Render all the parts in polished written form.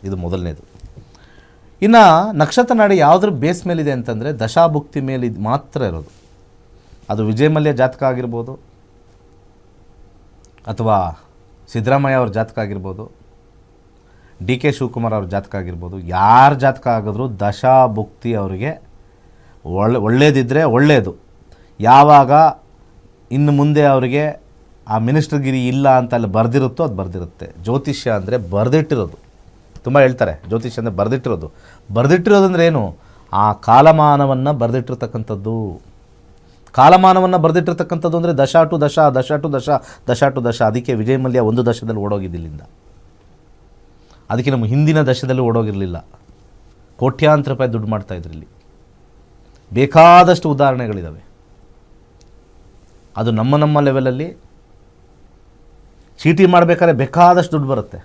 ಇದು ಮೊದಲನೇದು. ಇನ್ನು ನಕ್ಷತ್ರ ನಾಡಿ ಯಾವುದ್ರ ಬೇಸ್ ಮೇಲಿದೆ ಅಂತಂದರೆ ದಶಾಭುಕ್ತಿ ಮೇಲೆ ಮಾತ್ರ ಇರೋದು. ಅದು ವಿಜಯ ಮಲ್ಯ ಜಾತಕ ಆಗಿರ್ಬೋದು, ಅಥವಾ ಸಿದ್ದರಾಮಯ್ಯ ಅವ್ರ ಜಾತಕ ಆಗಿರ್ಬೋದು, ಡಿ ಕೆ ಶಿವಕುಮಾರ್ ಅವ್ರ ಜಾತಕ ಆಗಿರ್ಬೋದು, ಯಾರ ಜಾತಕ ಆಗಿದ್ರು ದಶಾಭುಕ್ತಿ ಅವರಿಗೆ ಒಳ್ಳೇದಿದ್ದರೆ ಒಳ್ಳೆಯದು. ಯಾವಾಗ ಇನ್ನು ಮುಂದೆ ಅವರಿಗೆ ಆ ಮಿನಿಸ್ಟರ್ಗಿರಿ ಇಲ್ಲ ಅಂತ ಅಲ್ಲಿ ಬರೆದಿರುತ್ತೋ ಅದು ಬರೆದಿರುತ್ತೆ. ಜ್ಯೋತಿಷ್ಯ ಅಂದರೆ ಬರೆದಿಟ್ಟಿರೋದು. ತುಂಬ ಹೇಳ್ತಾರೆ ಜ್ಯೋತಿಷ್ಯ ಅಂದರೆ ಬರೆದಿಟ್ಟಿರೋದಂದ್ರೆ ಏನು? ಆ ಕಾಲಮಾನವನ್ನು ಬರೆದಿಟ್ಟಿರ್ತಕ್ಕಂಥದ್ದು. ಕಾಲಮಾನವನ್ನು ಬರೆದಿಟ್ಟಿರ್ತಕ್ಕಂಥದ್ದು ಅಂದರೆ ದಶ ಟು ದಶ, ದಶ ಟು ದಶ, ದಶ ಟು ದಶ. ಅದಕ್ಕೆ ವಿಜಯ ಮಲ್ಯ ಒಂದು ದಶದಲ್ಲಿ ಓಡೋಗಿದ್ದಿಲ್ಲಿಂದ. ಅದಕ್ಕೆ ನಮ್ಮ ಹಿಂದಿನ ದಶದಲ್ಲಿ ಓಡೋಗಿರಲಿಲ್ಲ. ಕೋಟ್ಯಾಂತರ ರೂಪಾಯಿ ದುಡ್ಡು ಮಾಡ್ತಾಯಿದ್ರು. ಇಲ್ಲಿ ಬೇಕಾದಷ್ಟು ಉದಾಹರಣೆಗಳಿದ್ದಾವೆ. ಅದು ನಮ್ಮ ಲೆವೆಲಲ್ಲಿ ಚೀಟಿ ಮಾಡಬೇಕಾದ್ರೆ ಬೇಕಾದಷ್ಟು ದುಡ್ಡು ಬರುತ್ತೆ.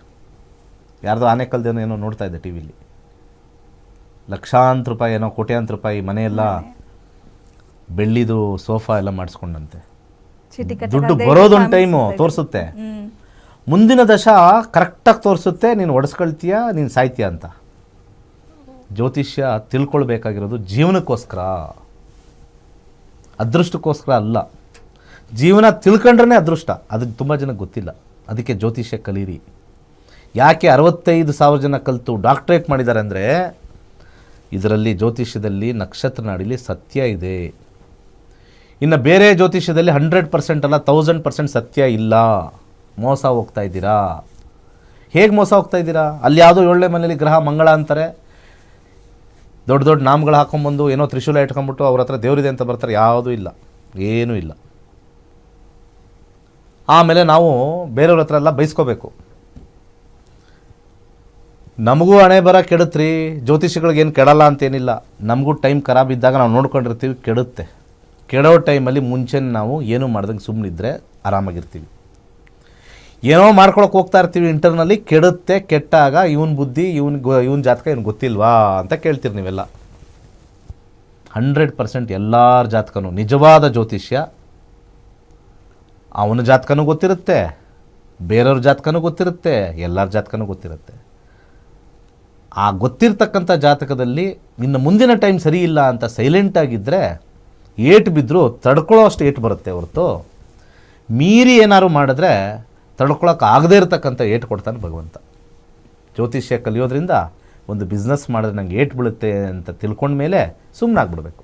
ಯಾರ್ದೋ ಆನೆಕಲ್ದೇನೋ ಏನೋ ನೋಡ್ತಾ ಇದ್ದೆ ಟಿ ವಿಲಿ, ಲಕ್ಷಾಂತರ ರೂಪಾಯಿ ಏನೋ ಕೋಟ್ಯಾಂತರ ರೂಪಾಯಿ ಮನೆಯೆಲ್ಲ ಬೆಳ್ಳಿದು ಸೋಫಾ ಎಲ್ಲ ಮಾಡಿಸ್ಕೊಂಡಂತೆ. ದುಡ್ಡು ಬರೋದೊಂದು ಟೈಮು ತೋರಿಸುತ್ತೆ, ಮುಂದಿನ ದಶ ಕರೆಕ್ಟಾಗಿ ತೋರಿಸುತ್ತೆ, ನೀನು ಒಡಿಸ್ಕೊಳ್ತೀಯ, ನೀನು ಸಾಯ್ತೀಯ ಅಂತ. ಜ್ಯೋತಿಷ್ಯ ತಿಳ್ಕೊಳ್ಬೇಕಾಗಿರೋದು ಜೀವನಕ್ಕೋಸ್ಕರ, ಅದೃಷ್ಟಕ್ಕೋಸ್ಕರ ಅಲ್ಲ. ಜೀವನ ತಿಳ್ಕೊಂಡ್ರೆ ಅದೃಷ್ಟ. ಅದು ತುಂಬ ಜನಕ್ಕೆ ಗೊತ್ತಿಲ್ಲ. ಅದಕ್ಕೆ ಜ್ಯೋತಿಷ್ಯ ಕಲೀರಿ. ಯಾಕೆ 65,000 ಜನ ಕಲಿತು ಡಾಕ್ಟ್ರೇಟ್ ಮಾಡಿದ್ದಾರೆ ಅಂದರೆ ಇದರಲ್ಲಿ ಜ್ಯೋತಿಷ್ಯದಲ್ಲಿ ನಕ್ಷತ್ರ ನಾಡಿಲಿ ಸತ್ಯ ಇದೆ. ಇನ್ನು ಬೇರೆ ಜ್ಯೋತಿಷ್ಯದಲ್ಲಿ 100% ಅಲ್ಲ 1000% ಸತ್ಯ ಇಲ್ಲ. ಮೋಸ ಹೋಗ್ತಾ ಇದ್ದೀರಾ. ಹೇಗೆ ಮೋಸ ಹೋಗ್ತಾ ಇದ್ದೀರಾ? ಅಲ್ಲಿ ಯಾವುದೋ 7ನೇ ಮನೇಲಿ ಗ್ರಹ ಮಂಗಳ ಅಂತಾರೆ, ದೊಡ್ಡ ದೊಡ್ಡ ನಾಮಗಳು ಹಾಕೊಂಡ್ಬಂದು ಏನೋ ತ್ರಿಶೂಲ ಇಟ್ಕೊಂಡ್ಬಿಟ್ಟು ಅವ್ರ ಹತ್ರ ದೇವರಿದೆ ಅಂತ ಬರ್ತಾರೆ. ಯಾವುದೂ ಇಲ್ಲ, ಏನೂ ಇಲ್ಲ. ಆಮೇಲೆ ನಾವು ಬೇರೆಯವ್ರ ಹತ್ರ ಎಲ್ಲ ಬೈಸ್ಕೋಬೇಕು. ನಮಗೂ ಹಣೆ ಬರ ಕೆಡುತ್ರಿ, ಜ್ಯೋತಿಷಿಗಳಿಗೇನು ಕೆಡಲ್ಲ ಅಂತೇನಿಲ್ಲ. ನಮಗೂ ಟೈಮ್ ಖರಾಬ್ ಇದ್ದಾಗ ನಾವು ನೋಡ್ಕೊಂಡಿರ್ತೀವಿ, ಕೆಡುತ್ತೆ. ಕೆಡೋ ಟೈಮಲ್ಲಿ ಮುಂಚೆ ನಾವು ಏನೂ ಮಾಡ್ದಂಗೆ ಸುಮ್ಮನಿದ್ರೆ ಆರಾಮಾಗಿರ್ತೀವಿ. ಏನೋ ಮಾಡ್ಕೊಳಕ್ಕೆ ಹೋಗ್ತಾ ಇರ್ತೀವಿ, ಇಂಟರ್ನಲ್ಲಿ ಕೆಡುತ್ತೆ. ಕೆಟ್ಟಾಗ ಇವನ ಬುದ್ಧಿ, ಇವನ ಜಾತಕ ಏನು ಗೊತ್ತಿಲ್ವಾ ಅಂತ ಕೇಳ್ತೀರಿ ನೀವೆಲ್ಲ. 100% ಎಲ್ಲರ ಜಾತಕನೂ ನಿಜವಾದ ಜ್ಯೋತಿಷ್ಯ. ಅವನ ಜಾತಕನೂ ಗೊತ್ತಿರುತ್ತೆ, ಬೇರೆಯವ್ರ ಜಾತಕನೂ ಗೊತ್ತಿರುತ್ತೆ, ಎಲ್ಲರ ಜಾತಕನೂ ಗೊತ್ತಿರುತ್ತೆ. ಆ ಗೊತ್ತಿರ್ತಕ್ಕಂಥ ಜಾತಕದಲ್ಲಿ ಇನ್ನು ಮುಂದಿನ ಟೈಮ್ ಸರಿ ಇಲ್ಲ ಅಂತ ಸೈಲೆಂಟಾಗಿದ್ದರೆ ಏಟು ಬಿದ್ದರೂ ತಡ್ಕೊಳ್ಳೋ ಅಷ್ಟು ಏಟು ಬರುತ್ತೆ ಹೊರತು ಮೀರಿ ಏನಾದ್ರು ಮಾಡಿದ್ರೆ ತಡ್ಕೊಳಕ್ಕೆ ಆಗದೇ ಇರತಕ್ಕಂಥ ಏಟು ಕೊಡ್ತಾನೆ ಭಗವಂತ. ಜ್ಯೋತಿಷ್ಯ ಕಲಿಯೋದ್ರಿಂದ ಒಂದು ಬಿಸ್ನೆಸ್ ಮಾಡಿದ್ರೆ ನಂಗೆ ಏಟು ಬೀಳುತ್ತೆ ಅಂತ ತಿಳ್ಕೊಂಡ ಮೇಲೆ ಸುಮ್ಮನಾಗ್ಬಿಡ್ಬೇಕು.